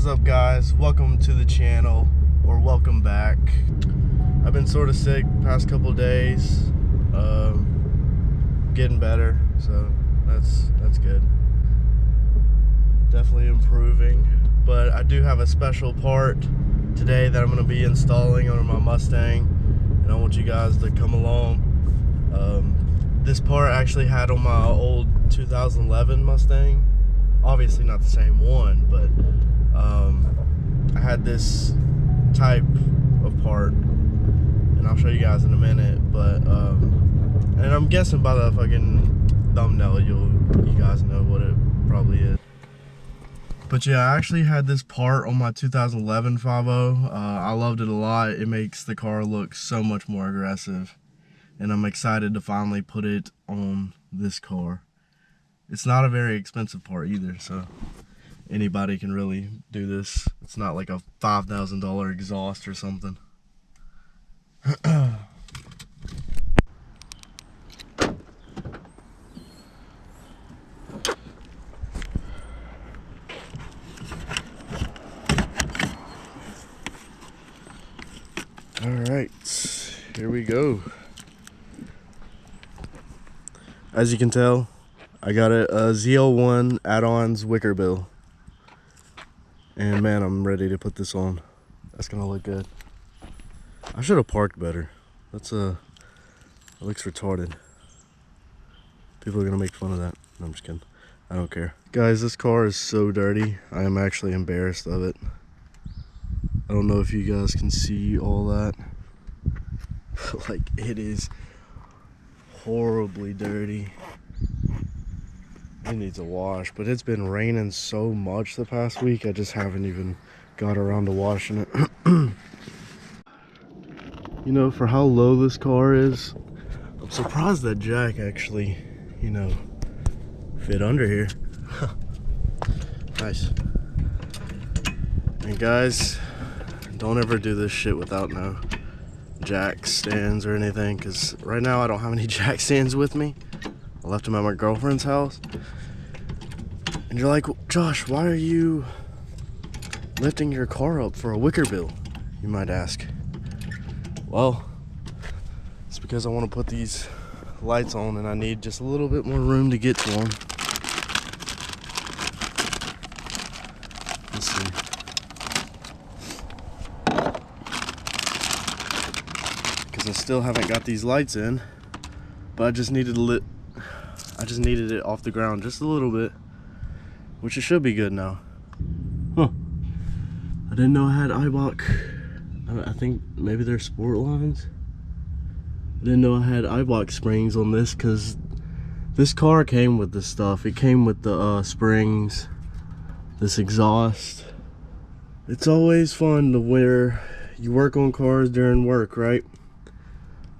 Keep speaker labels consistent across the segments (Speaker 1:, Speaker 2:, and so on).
Speaker 1: is up, guys? Welcome to the channel, or welcome back. I've been sort of sick past couple days, getting better, so that's good. Definitely improving, but I do have a special part today that I'm going to be installing on my Mustang, and I want you guys to come along. This part I actually had on my old 2011 Mustang. Obviously not the same one, but I had this type of part, and I'll show you guys in a minute. But and I'm guessing by the fucking thumbnail you guys know what it probably is. But yeah, I actually had this part on my 2011 5.0. I loved it a lot. It makes the car look so much more aggressive, and I'm excited to finally put it on this car. It's not a very expensive part either, so anybody can really do this. It's not like a $5,000 exhaust or something. Alright, here we go. As you can tell, I got a ZL1 Addons Wickerbill. And man, I'm ready to put this on. That's gonna look good. I should have parked better. It looks retarded. People are gonna make fun of that. No, I'm just kidding. I don't care. Guys, this car is so dirty. I am actually embarrassed of it. I don't know if you guys can see all that. Like, it is horribly dirty. It needs a wash, but it's been raining so much the past week, I just haven't even got around to washing it. You know, for how low this car is, I'm surprised that jack actually, you know, fit under here. Nice. And guys, don't ever do this shit without no jack stands or anything, because right now I don't have any jack stands with me. I left them at my girlfriend's house. And you're like, Josh, why are you lifting your car up for a Wickerbill, you might ask. Well, it's because I want to put these lights on, and I need just a little bit more room to get to them. Let's see. Because I still haven't got these lights in, but I just needed it off the ground just a little bit, which it should be good now. Huh. I didn't know I had Eibach. I think maybe they're sport lines. I didn't know I had Eibach springs on this, because this car came with this stuff. It came with the springs, this exhaust. It's always fun to wear. You work on cars during work, right?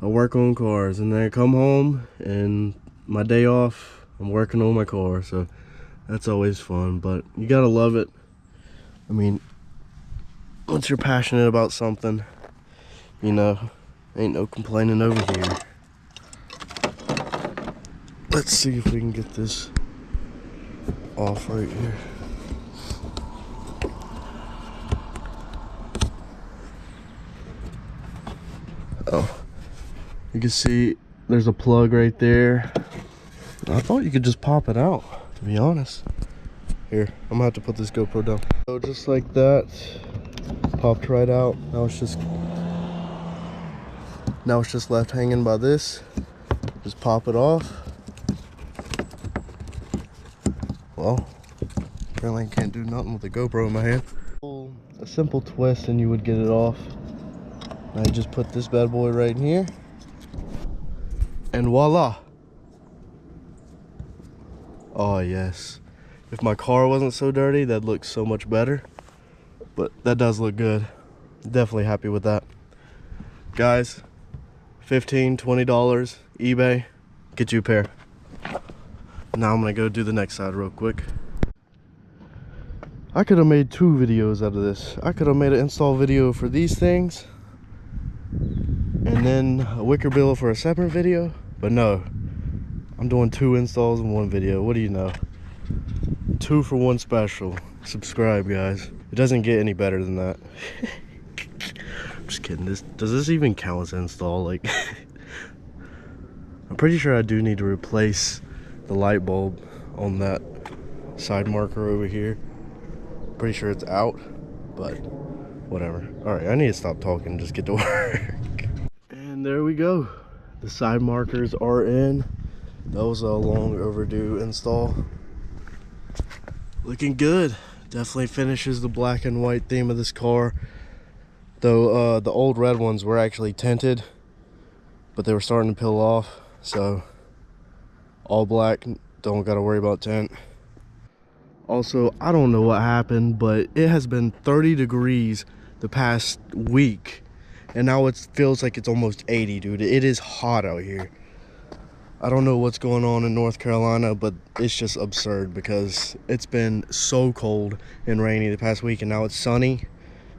Speaker 1: I work on cars, and then I come home, and my day off, I'm working on my car, so that's always fun. But you gotta love it. I mean, once you're passionate about something, you know, ain't no complaining over here. Let's see if we can get this off right here. Oh, you can see there's a plug right there. I thought you could just pop it out, to be honest. Here, I'm gonna have to put this GoPro down. So just like that, popped right out. Now it's just left hanging by this. Just pop it off. Well, apparently I can't do nothing with a GoPro in my hand. A simple twist and you would get it off. I just put this bad boy right in here, and voila. Oh yes, if my car wasn't so dirty, that'd look so much better, but that does look good. Definitely happy with that. Guys, $15, $20 eBay, get you a pair. Now I'm gonna go do the next side real quick. I could have made 2 videos out of this. I could have made an install video for these things, and then a Wickerbill for a separate video, but no, I'm doing 2 installs in 1 video. What do you know? 2 for 1 special. Subscribe, guys. It doesn't get any better than that. I'm just kidding. Does this even count as install? Like, I'm pretty sure I do need to replace the light bulb on that side marker over here. Pretty sure it's out, but whatever. All right, I need to stop talking and just get to work. And there we go. The side markers are in. That was a long overdue install. Looking good. Definitely finishes the black and white theme of this car. Though the old red ones were actually tinted, but they were starting to peel off. So all black, don't gotta worry about tint. Also, I don't know what happened, but it has been 30 degrees the past week, and now it feels like it's almost 80, dude. It is hot out here. I don't know what's going on in North Carolina, but it's just absurd because it's been so cold and rainy the past week, and now it's sunny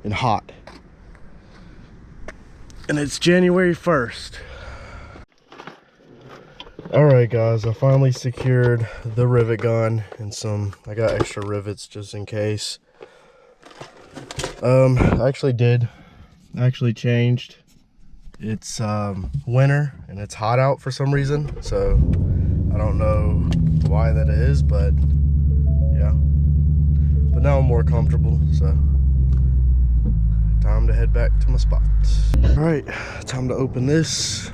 Speaker 1: and hot. And it's January 1st. Alright guys, I finally secured the rivet gun and I got extra rivets just in case. I actually changed. It's winter and it's hot out for some reason, so I don't know why that is, but yeah. But now I'm more comfortable, so time to head back to my spot. All right, time to open this.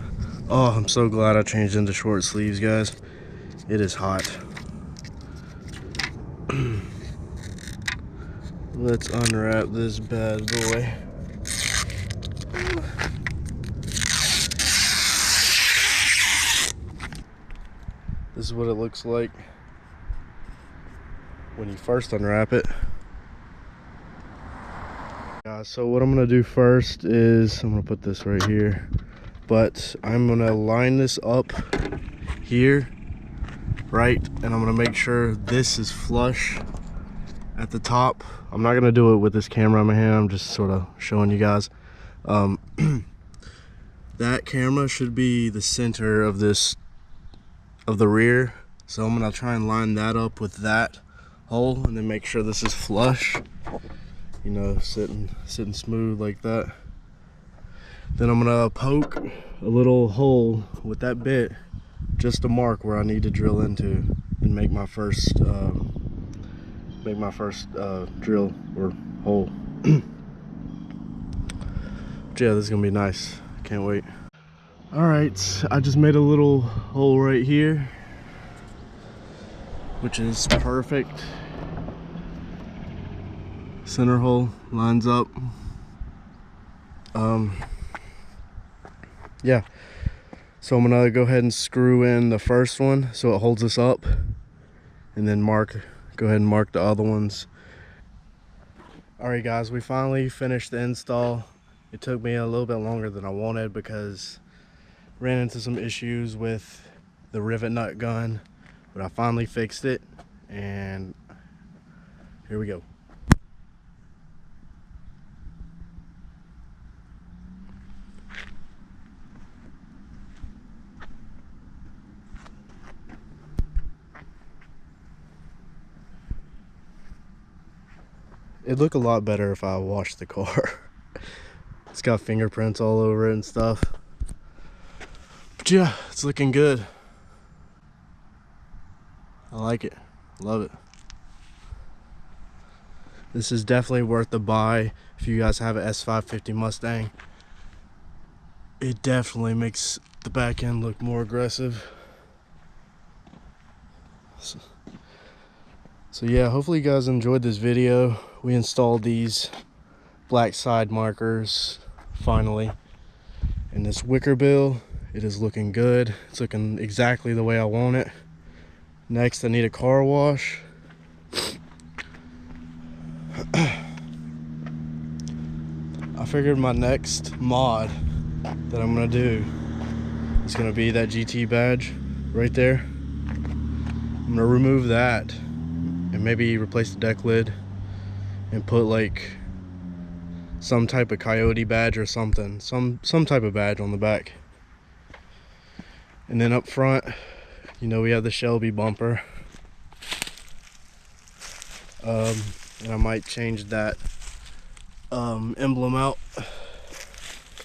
Speaker 1: Oh, I'm so glad I changed into short sleeves, guys. It is hot. Let's unwrap this bad boy. This is what it looks like when you first unwrap it. So what I'm gonna do first is I'm gonna put this right here, but I'm gonna line this up here, right? And I'm gonna make sure this is flush at the top. I'm not gonna do it with this camera in my hand. I'm just sort of showing you guys. That camera should be the center of this, of the rear. So I'm gonna try and line that up with that hole and then make sure this is flush, you know, sitting smooth like that. Then I'm gonna poke a little hole with that bit just to mark where I need to drill into and make my first drill or hole. Yeah, this is gonna be nice. Can't wait. All right, I just made a little hole right here, which is perfect. Center hole lines up. Yeah, so I'm gonna go ahead and screw in the first one so it holds us up, and then go ahead and mark the other ones. All right guys, we finally finished the install. It took me a little bit longer than I wanted because I ran into some issues with the rivet nut gun, but I finally fixed it, and here we go. It'd look a lot better if I washed the car. It's got fingerprints all over it and stuff. But yeah, it's looking good. I like it. Love it. This is definitely worth the buy if you guys have an S550 Mustang. It definitely makes the back end look more aggressive. So yeah, hopefully you guys enjoyed this video. We installed these black side markers finally, and this Wickerbill, it is looking good. It's looking exactly the way I want it. Next, I need a car wash. I figured my next mod that I'm gonna do is gonna be that GT badge right there. I'm gonna remove that and maybe replace the deck lid and put like some type of coyote badge or something, some type of badge on the back. And then up front, you know, we have the Shelby bumper. and I might change that emblem out.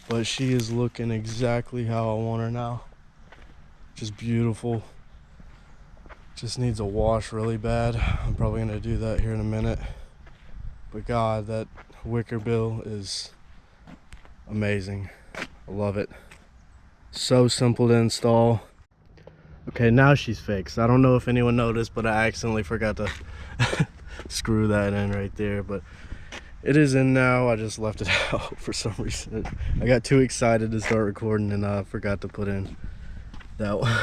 Speaker 1: But she is looking exactly how I want her now. Just beautiful. Just needs a wash really bad. I'm probably gonna do that here in a minute. But God, that Wickerbill is amazing. I love it. So simple to install. Okay, now she's fixed. I don't know if anyone noticed, but I accidentally forgot to screw that in right there. But it is in now. I just left it out for some reason. I got too excited to start recording and I forgot to put in that one.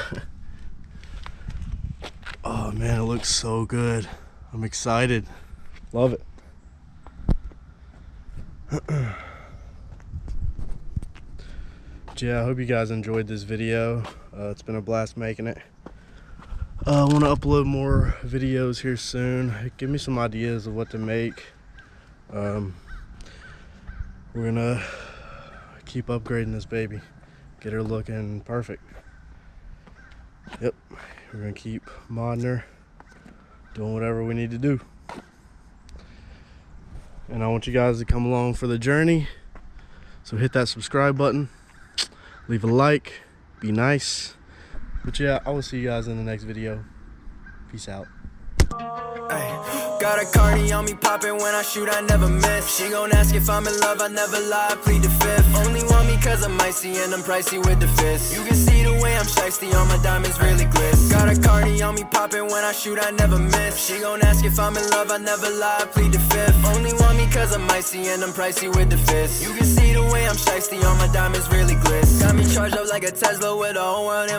Speaker 1: Oh man, it looks so good. I'm excited. Love it. Yeah, I hope you guys enjoyed this video. It's been a blast making it. I want to upload more videos here soon. Give me some ideas of what to make. We're gonna keep upgrading this baby, get her looking perfect. Yep, we're gonna keep modding her, doing whatever we need to do. And I want you guys to come along for the journey. So hit that subscribe button, leave a like, be nice. But yeah, I will see you guys in the next video. Peace out.
Speaker 2: Got a Cardi on me poppin' when I shoot, I never miss. She gon' ask if I'm in love, I never lie, plead the fifth. Only want me cause I'm icy and I'm pricey with the fist. You can see the way I'm shiesty, all my diamonds really gliss. Got a Cardi on me poppin' when I shoot, I never miss. She gon' ask if I'm in love, I never lie, plead the fifth. Only want me cause I'm icy and I'm pricey with the fist. You can see the way I'm shiesty, all my diamonds really gliss. Got me charged up like a Tesla with a whole world in